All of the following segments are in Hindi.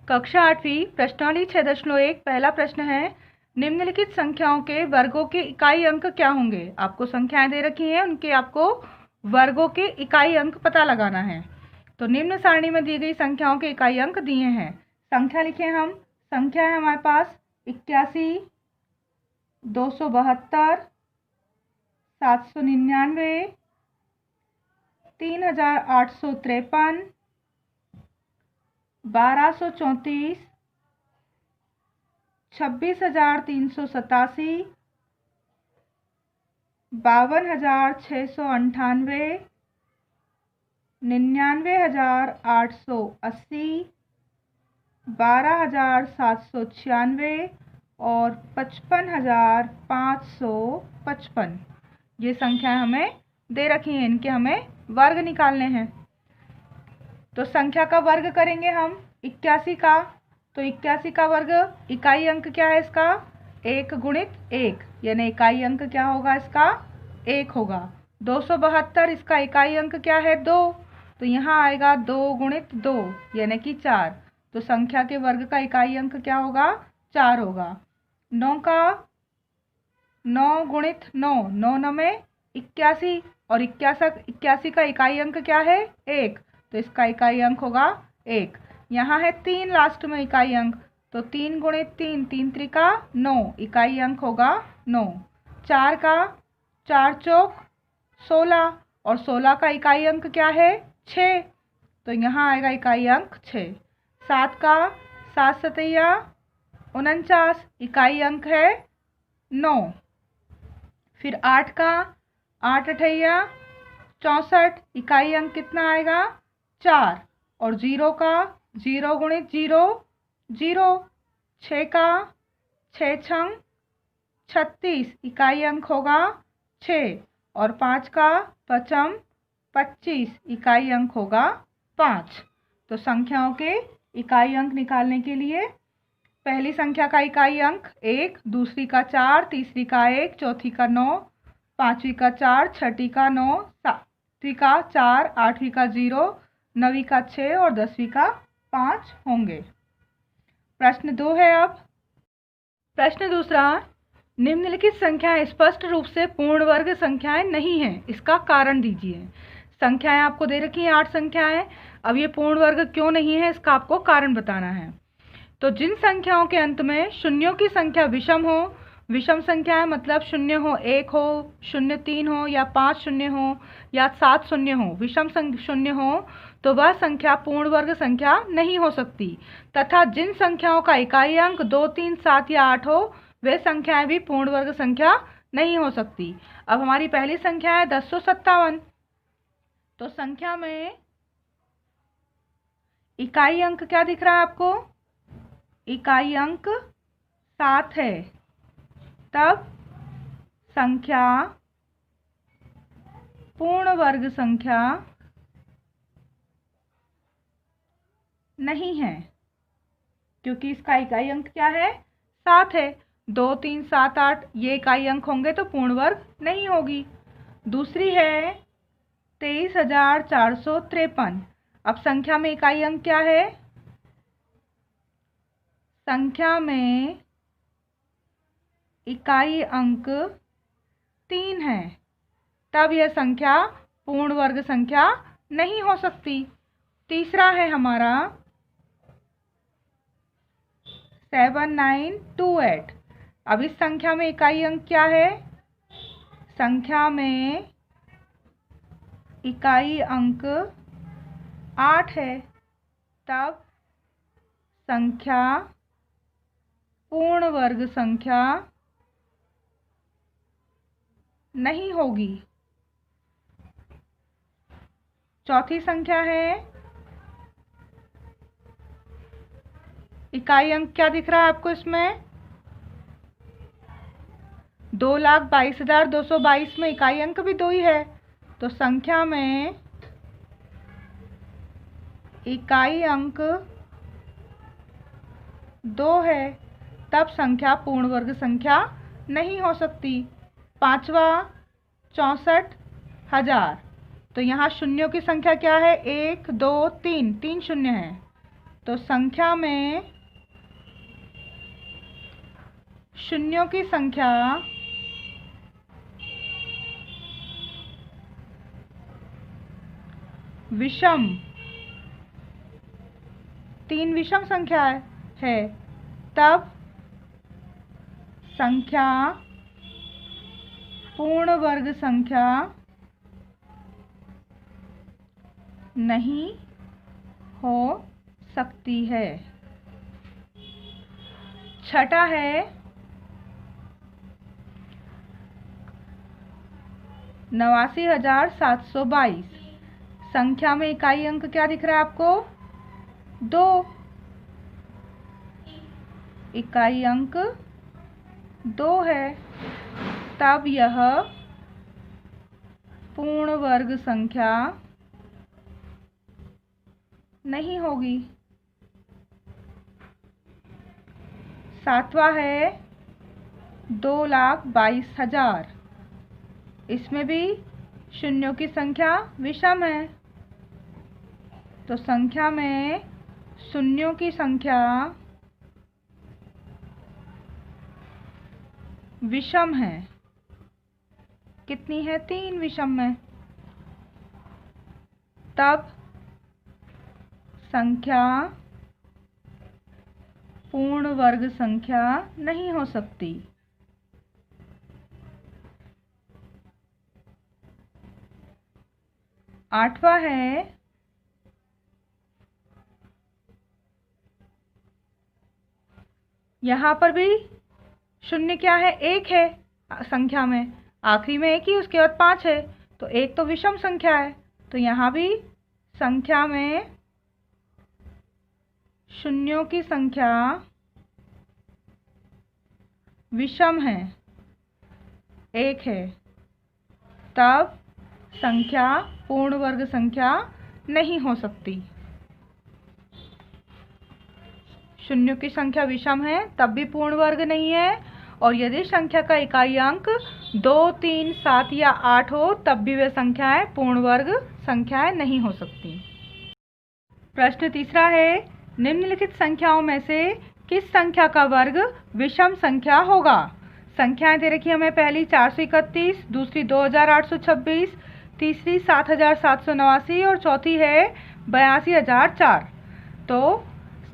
कक्षा 8वीं प्रश्नावली 6.1 पहला प्रश्न है, निम्नलिखित संख्याओं के वर्गों के इकाई अंक क्या होंगे। आपको संख्याएं दे रखी हैं, उनके आपको वर्गों के इकाई अंक पता लगाना है। तो निम्न सारणी में दी गई संख्याओं के इकाई अंक दिए हैं। संख्या लिखे हम। संख्या है हमारे पास 81, 272, 799, 3853, 1234, 26,387, 52,698, 99,880, 12,796 और 55,555। ये संख्याएं हमें दे रखी हैं, इनके हमें वर्ग निकालने हैं। तो संख्या का वर्ग करेंगे हम 81 का। तो 81 का वर्ग इकाई अंक क्या है इसका? 1 गुणित 1, यानी इकाई अंक क्या होगा इसका? 1 होगा। 272 इसका इकाई अंक क्या है? 2, तो यहाँ आएगा 2 गुणित 2 यानी कि 4। तो संख्या के वर्ग का इकाई अंक क्या होगा? 4 होगा। 9 गुणित 9, 9 9 81 और 81 का इकाई अंक क्या है? 1, तो इसका इकाई अंक होगा 1। यहाँ है 3 लास्ट में इकाई अंक, तो 3 गुणित 3, 3 त्रिका 9, इकाई अंक होगा 9। 4 का 4 चौक 16 और 16 का इकाई अंक क्या है? 6, तो यहाँ आएगा इकाई अंक 6। 7 का 7 सतैया 49, इकाई अंक है 9। फिर 8 का 8 अठैया 64, इकाई अंक कितना आएगा? 4। और 0 का 0 गुणित 0 0। 6 का 6 छंग 36, इकाई अंक होगा 6। और 5 का 5 25, इकाई अंक होगा 5। तो संख्याओं के इकाई अंक निकालने के लिए पहली संख्या का इकाई अंक 1, दूसरी का 4, तीसरी का 1, चौथी का 9, पांचवी का 4, छठी का 9, सातवीं का 4, आठवीं का 0, नवीं का 6 और 10वीं का 5 होंगे। प्रश्न 2 है अब। प्रश्न दूसरा, निम्नलिखित संख्याएं स्पष्ट रूप से पूर्ण वर्ग संख्याएं नहीं हैं, इसका कारण दीजिए। संख्याएं आपको दे रखी हैं 8 संख्याएं। अब ये पूर्ण वर्ग क्यों नहीं है, इसका आपको कारण बताना है। तो जिन संख्याओं के अंत में शून्यों की संख्या विषम हो, विषम संख्याएं मतलब 0 हो, 1 हो, 0 3 हो या 5 शून्य हो या 7 शून्य हो, विषम शून्य हो, तो वह संख्या पूर्ण वर्ग संख्या नहीं हो सकती। तथा जिन संख्याओं का इकाई अंक 2 3 7 या 8 हो, वे संख्याएं भी पूर्ण वर्ग संख्या नहीं हो सकती। अब हमारी पहली संख्या है 1057। तो संख्या में इकाई अंक क्या दिख रहा है आपको? इकाई अंक 7 है। तब संख्या पूर्ण वर्ग संख्या नहीं है, क्योंकि इसका इकाई अंक क्या है? 7 है। 2 3 7 8 ये इकाई अंक होंगे तो पूर्ण वर्ग नहीं होगी। दूसरी है 23,453। अब संख्या में इकाई अंक क्या है? संख्या में इकाई अंक 3 है। तब यह संख्या पूर्ण वर्ग संख्या नहीं हो सकती। तीसरा है हमारा 7928। अब इस संख्या में इकाई अंक क्या है? संख्या में इकाई अंक 8 है। तब संख्या पूर्ण वर्ग संख्या नहीं होगी। चौथी संख्या है, इकाई अंक क्या दिख रहा है आपको इसमें? 2,22,222 में इकाई अंक भी 2 ही है। तो संख्या में इकाई अंक 2 है, तब संख्या पूर्ण वर्ग संख्या नहीं हो सकती। पांचवा 64,000। तो यहाँ शून्यों की संख्या क्या है? 1 2 3, 3 शून्य है। तो संख्या में शून्यों की संख्या विषम, 3 विषम संख्या है, तब संख्या पूर्ण वर्ग संख्या नहीं हो सकती है। छठा है 89,722। संख्या में इकाई अंक क्या दिख रहा है आपको? 2। इकाई अंक 2 है, तब यह पूर्ण वर्ग संख्या नहीं होगी। 7वां है 2,22,000। इसमें भी शून्यों की संख्या विषम है, तो संख्या में शून्यों की संख्या विषम है। कितनी है? 3 विषम में। तब संख्या पूर्ण वर्ग संख्या नहीं हो सकती। 8वां है यहाँ पर भी शून्य क्या है? 1 है संख्या में, आखिरी में 1 ही, उसके बाद 5 है, तो 1 तो विषम संख्या है, तो यहाँ भी संख्या में शून्यों की संख्या विषम है, 1 है, तब संख्या पूर्ण वर्ग संख्या नहीं हो सकती। शून्यों की संख्या विषम है तब भी पूर्ण वर्ग नहीं है, और यदि संख्या का इकाई अंक 2, 3, 7 या 8 हो तब भी वे संख्याएं पूर्ण वर्ग संख्याएं नहीं हो सकती। प्रश्न तीसरा है, निम्नलिखित संख्याओं में से किस संख्या का वर्ग विषम संख्या होगा? संख्याएं दे रखी हमें, पहली 431, दूसरी 2,826, तीसरी 7,789 और चौथी है 82,004। तो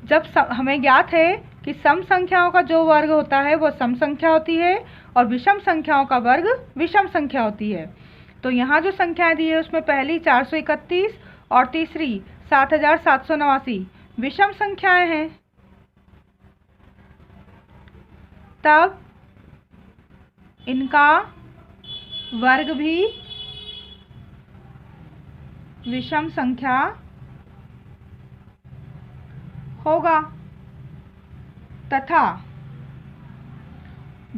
जब हमें ज्ञात है कि सम संख्याओं का जो वर्ग होता है वो सम संख्या होती है और विषम संख्याओं का वर्ग विषम संख्या होती है, तो यहाँ जो संख्याएं दी है उसमें पहली 431 और तीसरी 7,789 विषम संख्याएं हैं, तब इनका वर्ग भी विषम संख्या होगा, तथा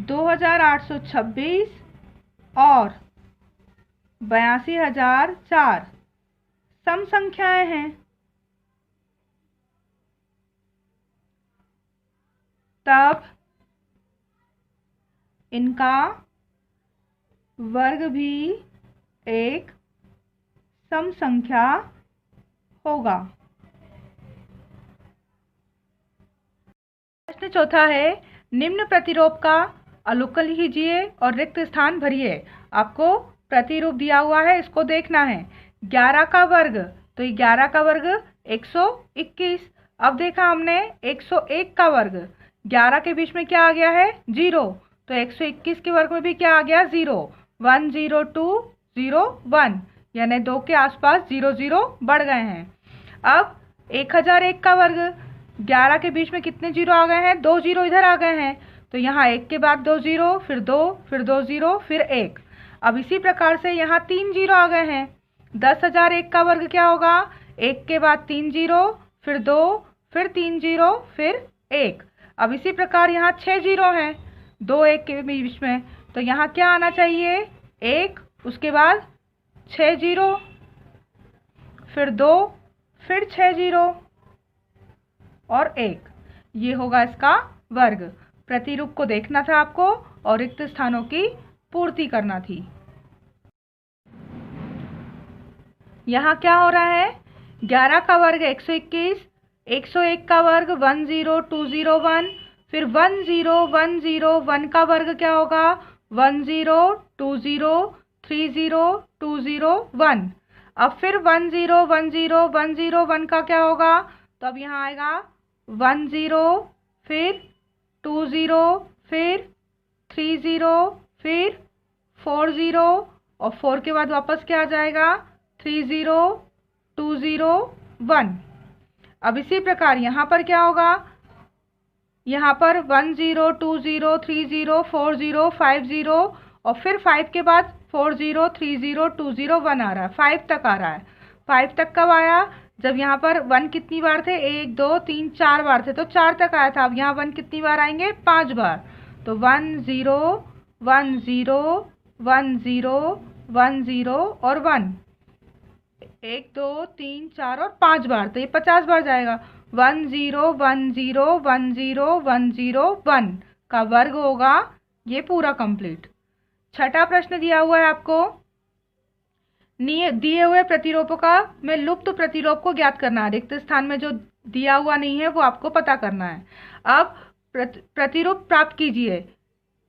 2,826 और 82,004 सम संख्याएं हैं, तब इनका वर्ग भी एक सम संख्या होगा। प्रश्न चौथा है, निम्न प्रतिरूप का अवलोकन कीजिए और रिक्त स्थान भरिए। आपको प्रतिरूप दिया हुआ है, इसको देखना है। 11 का वर्ग, तो 11 का वर्ग 121। अब देखा हमने 101 का वर्ग, 11 के बीच में क्या आ गया है? 0, तो 121 के वर्ग में भी क्या आ गया? 0। 1 0 2 0 1, यानी 2 के आसपास 0 0 बढ़ गए हैं। अब 1001 का वर्ग, 11 के बीच में कितने 0 आ गए हैं? 2 0 इधर आ गए हैं, तो यहाँ 1 के बाद 2 0, फिर 2, फिर 2 0, फिर 1। अब इसी प्रकार से यहाँ 3 0 आ गए हैं। 10,001 का वर्ग क्या होगा? 1 के बाद 3 0, फिर 2, फिर 3 0, फिर 1। अब इसी प्रकार यहाँ 6 0 हैं 2 1 के बीच में, तो यहाँ क्या आना चाहिए? 1, उसके बाद 6 0, फिर 2, फिर 6 0 और 1। ये होगा इसका वर्ग। प्रतिरूप को देखना था आपको और रिक्त स्थानों की पूर्ति करना थी। यहाँ क्या हो रहा है? 11 का वर्ग 121, 101 का वर्ग 10201, फिर 10101 का वर्ग क्या होगा 102030201। अब फिर 1010101 का क्या होगा, तो अब यहाँ आएगा 10, फिर 20, फिर 30, फिर 40 और 4 के बाद वापस क्या आ जाएगा 30201। अब इसी प्रकार यहाँ पर क्या होगा, यहाँ पर 10, 20, 30, 40, 50 और फिर 5 के बाद 40, 30, 20, 1 आ रहा है, 5 तक आ रहा है। 5 तक कब आया, जब यहाँ पर 1 कितनी बार थे, 1 2 3 4 बार थे, तो 4 तक आया था। अब यहाँ 1 कितनी बार आएंगे, 5 बार, तो 1 0 1 0 1 0 1 0 और 1, 1 2 3 4 और 5 बार, तो ये 50 बार जाएगा। 1 0 1 0 1 0 1 0 1 का वर्ग होगा ये पूरा कंप्लीट। छठा प्रश्न दिया हुआ है आपको, दिए हुए प्रतिलोपों का में लुप्त प्रतिलोप को ज्ञात करना है। रिक्त स्थान में जो दिया हुआ नहीं है वो आपको पता करना है। अब प्रतिरूप प्राप्त कीजिए।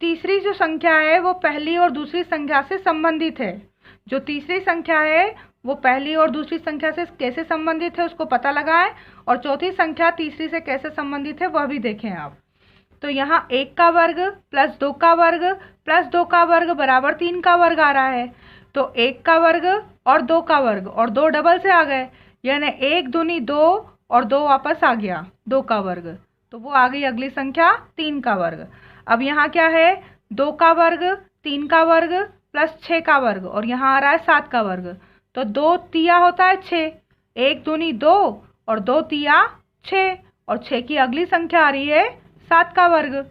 तीसरी जो संख्या है वो पहली और दूसरी संख्या से संबंधित है। जो तीसरी संख्या है वो पहली और दूसरी संख्या से कैसे संबंधित है उसको पता लगाएं, और चौथी संख्या तीसरी से कैसे संबंधित है वह भी देखें आप। तो यहाँ 1 का वर्ग प्लस 2 का वर्ग प्लस 2 का वर्ग बराबर 3 का वर्ग आ रहा है। तो 1 का वर्ग और 2 का वर्ग और 2 डबल से आ गए, यानी 1 दूनी 2 और 2 वापस आ गया 2 का वर्ग, तो वो आ गई अगली संख्या 3 का वर्ग। अब यहाँ क्या है, 2 का वर्ग 3 का वर्ग प्लस 6 का वर्ग और यहाँ आ रहा है 7 का वर्ग, तो 2 तिया होता है 6, 1 दूनी 2 और 2 तिया 6 और 6 की अगली संख्या आ रही है 7 का वर्ग।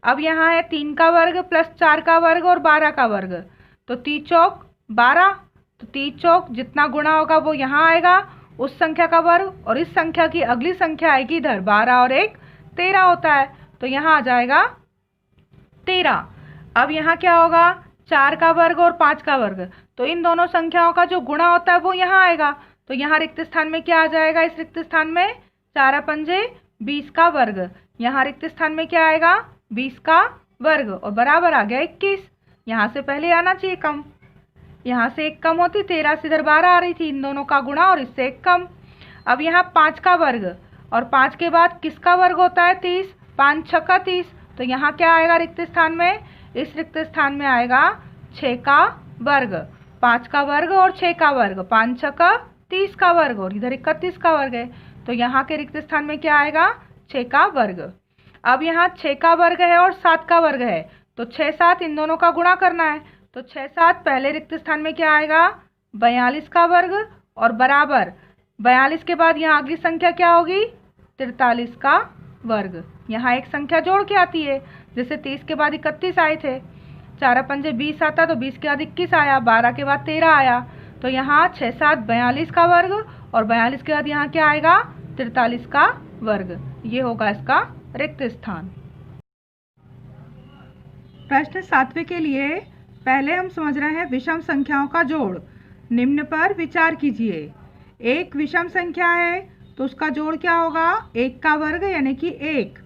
अब यहाँ है 3 का वर्ग प्लस 4 का वर्ग और 12 का वर्ग, तो 3 चौक 12, तो 3 चौक जितना गुणा होगा वो यहाँ आएगा उस संख्या का वर्ग, और इस संख्या की अगली संख्या आएगी इधर 12 और 1 13 होता है, तो यहाँ आ जाएगा 13। अब यहाँ क्या होगा, 4 का वर्ग और 5 का वर्ग, तो इन दोनों संख्याओं का जो गुणा होता है वो यहाँ आएगा, तो यहाँ रिक्त स्थान में क्या आ जाएगा, इस रिक्त स्थान में 4 पंजे 20 का वर्ग, यहाँ रिक्त स्थान में क्या आएगा 20 का वर्ग और बराबर आ गया 21। यहाँ से पहले आना चाहिए कम, यहाँ से 1 कम होती, 13 से इधर 12 आ रही थी, इन दोनों का गुणा और इससे 1 कम। अब यहाँ 5 का वर्ग और 5 के बाद किसका वर्ग होता है 30, 5 6 का 30, तो यहाँ क्या आएगा रिक्त स्थान में, इस रिक्त स्थान में आएगा 6 का वर्ग, 5 का वर्ग और 6 का वर्ग, 5 6 का 30 का वर्ग और इधर 31 का वर्ग है, तो यहाँ के रिक्त स्थान में क्या आएगा 6 का वर्ग। अब यहाँ 6 का वर्ग है और 7 का वर्ग है, तो 6 7 इन दोनों का गुणा करना है, तो 6 7 पहले रिक्त स्थान में क्या आएगा 42 का वर्ग और बराबर 42 के बाद यहाँ अगली संख्या क्या होगी 43 का वर्ग। यहाँ एक संख्या जोड़ के आती है, जैसे 30 के बाद 31 आए थे, 4 पंजे 20 आता, तो 20 के बाद 21 आया, 12 के बाद 13 आया, तो यहाँ 6 7 42 का वर्ग और 42 के बाद यहाँ क्या आएगा 43 का वर्ग। ये होगा इसका रिक्त स्थान। प्रश्न 7वें के लिए पहले हम समझ रहे हैं विषम संख्याओं का जोड़। निम्न पर विचार कीजिए। एक विषम संख्या है तो उसका जोड़ क्या होगा 1 का वर्ग यानी कि 1।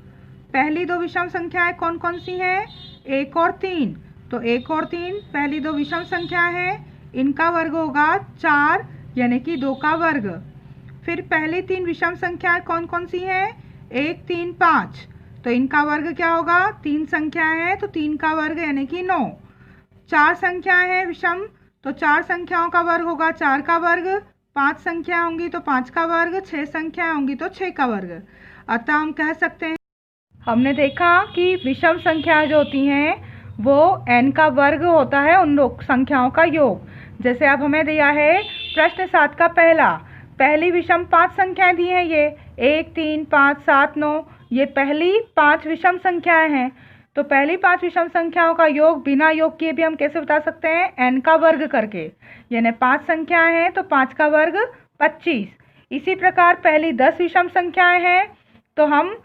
पहली दो विषम संख्याएं कौन कौन सी हैं 1 और 3, तो 1 और 3 पहली दो विषम संख्या है, इनका वर्ग होगा 4 यानी कि 2 का वर्ग। फिर पहली 3 विषम संख्याएं कौन कौन सी हैं 1 3 5, तो इनका वर्ग क्या होगा 3 संख्याएं हैं तो 3 का वर्ग यानी कि 9। 4 संख्याएं हैं विषम, तो 4 संख्याओं का वर्ग होगा 4 का वर्ग, 5 संख्या होंगी तो 5 का वर्ग, 6 संख्या होंगी तो 6 का वर्ग। अतः हम कह सकते हैं, हमने देखा कि विषम संख्याएं जो होती हैं वो n का वर्ग होता है उन लोग संख्याओं का योग। जैसे अब हमें दिया है प्रश्न 7 का पहली विषम 5 संख्याएं दी हैं, ये 1 3 5 7 9, ये पहली 5 विषम संख्याएं हैं। तो पहली 5 विषम संख्याओं का योग बिना योग किए भी हम कैसे बता सकते हैं n का वर्ग करके, यानी 5 संख्याएं हैं तो 5 का वर्ग 25। इसी प्रकार पहली 10 विषम संख्याएं हैं तो हम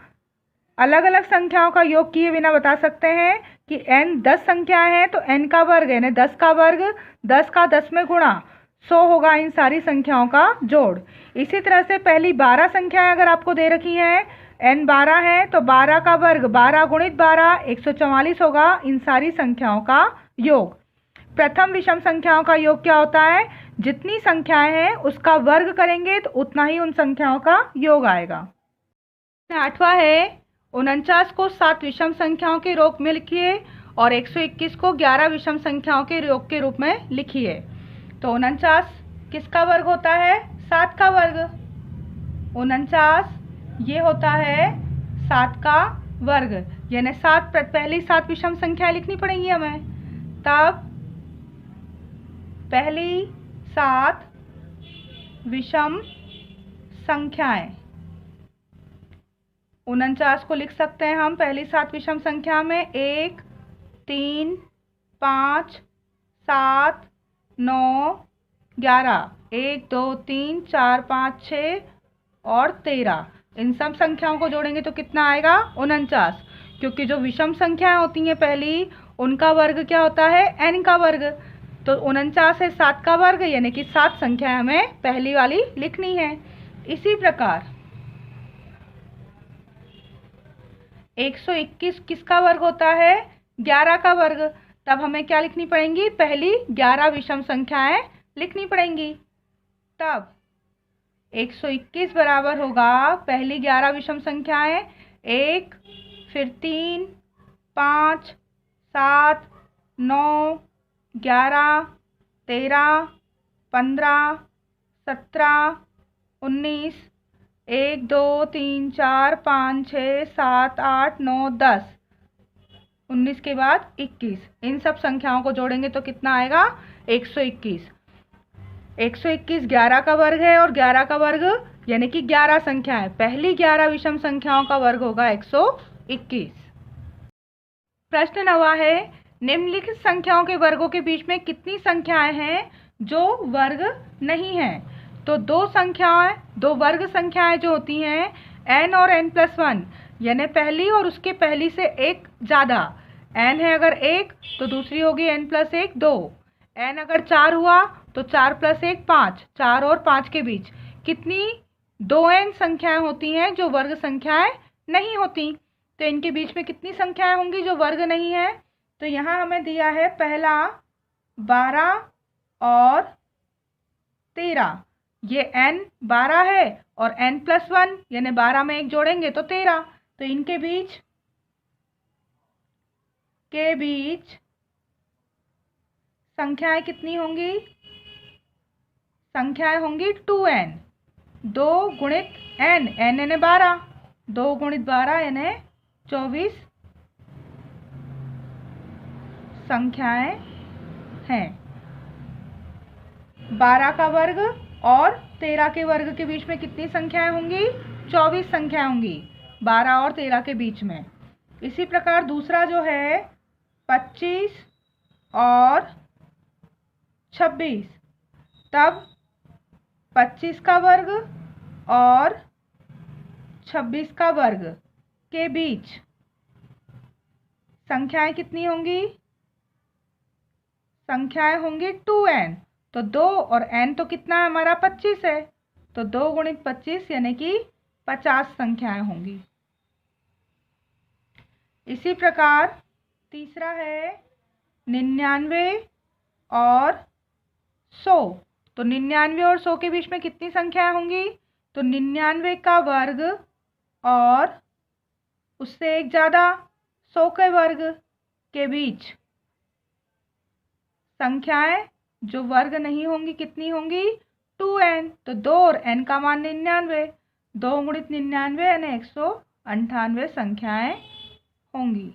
अलग अलग संख्याओं का योग किए बिना बता सकते हैं कि n 10 संख्याएं हैं तो n का वर्ग यानी 10 का वर्ग 10 का 10 में गुणा 100 होगा इन सारी संख्याओं का जोड़। इसी तरह से पहली 12 संख्याएं अगर आपको दे रखी हैं, n 12 है तो 12 का वर्ग 12 गुणित 12 144 होगा इन सारी संख्याओं का योग। प्रथम विषम संख्याओं का योग क्या होता है? जितनी संख्याएं हैं उसका वर्ग करेंगे तो उतना ही उन संख्याओं का योग आएगा। 8वां है 49 को 7 विषम संख्याओं के योग में लिखिए और 121 को 11 विषम संख्याओं के योग के रूप में लिखिए। तो 49 किसका वर्ग होता है? 7 का वर्ग। 49 ये होता है 7 का वर्ग, यानी 7 पहली 7 विषम संख्याएं लिखनी पड़ेंगी हमें। तब पहली 7 विषम संख्याएं 49 को लिख सकते हैं हम पहली 7 विषम संख्या में 1 3 5 7 9 11 1 2 3 4 5 6 और 13। इन सब संख्याओं को जोड़ेंगे तो कितना आएगा? 49। क्योंकि जो विषम संख्याएं होती हैं पहली, उनका वर्ग क्या होता है? n का वर्ग। तो 49 है 7 का वर्ग, यानी कि 7 संख्याएं हमें पहली वाली लिखनी है। इसी प्रकार 121 किसका वर्ग होता है? 11 का वर्ग। तब हमें क्या लिखनी पड़ेंगी? पहली 11 विषम संख्याएं लिखनी पड़ेंगी। तब 121 बराबर होगा पहली 11 विषम संख्याएं 1 फिर 3 5 7 9 11 13 15 17 19 1 2 3 4 5 6 7 8 9 10 19 के बाद 21। इन सब संख्याओं को जोड़ेंगे तो कितना आएगा? 121। 121 11 का वर्ग है और 11 का वर्ग यानी कि 11 संख्या है। पहली 11 विषम संख्याओं का वर्ग होगा 121। प्रश्न 9वां है निम्नलिखित संख्याओं के वर्गों के बीच में कितनी संख्याएं हैं जो वर्ग नहीं हैं? तो दो वर्ग संख्याएं जो होती हैं n और n+1, यानी पहली और उसके पहली से एक ज़्यादा। n है अगर 1 तो दूसरी होगी n+1 2। n अगर 4 हुआ तो 4+1 5। 4 और 5 के बीच कितनी 2n संख्याएं होती हैं जो वर्ग संख्याएं नहीं होती। तो इनके बीच में कितनी संख्याएं होंगी जो वर्ग नहीं है? तो यहाँ हमें दिया है पहला 12 और 13। ये n 12 है और n+1 यानी 12 में 1 जोड़ेंगे तो 13। तो इनके बीच संख्याएं कितनी होंगी? संख्याएं होंगी 2n। 2 गुणित n, n यानी 12, 2 गुणित 12 यानी 24 संख्याएं हैं। 12 का वर्ग और 13 के वर्ग के बीच में कितनी संख्याएं होंगी? 24 संख्याएं होंगी 12 और 13 के बीच में। इसी प्रकार दूसरा जो है 25 और 26, तब 25 का वर्ग और 26 का वर्ग के बीच संख्याएं कितनी होंगी? संख्याएं होंगी 2n। तो 2 और n तो कितना है हमारा? 25 है। तो 2 गुणित 25 यानी कि 50 संख्याएं होंगी। इसी प्रकार तीसरा है 99 और 100। तो 99 और 100 के बीच में कितनी संख्याएं होंगी? तो 99 का वर्ग और उससे एक ज़्यादा 100 के वर्ग के बीच संख्याएं जो वर्ग नहीं होंगी कितनी होंगी? 2n। तो 2 और n का मान 99, 2 गुणित 99 यानी 198 संख्याएं होंगी।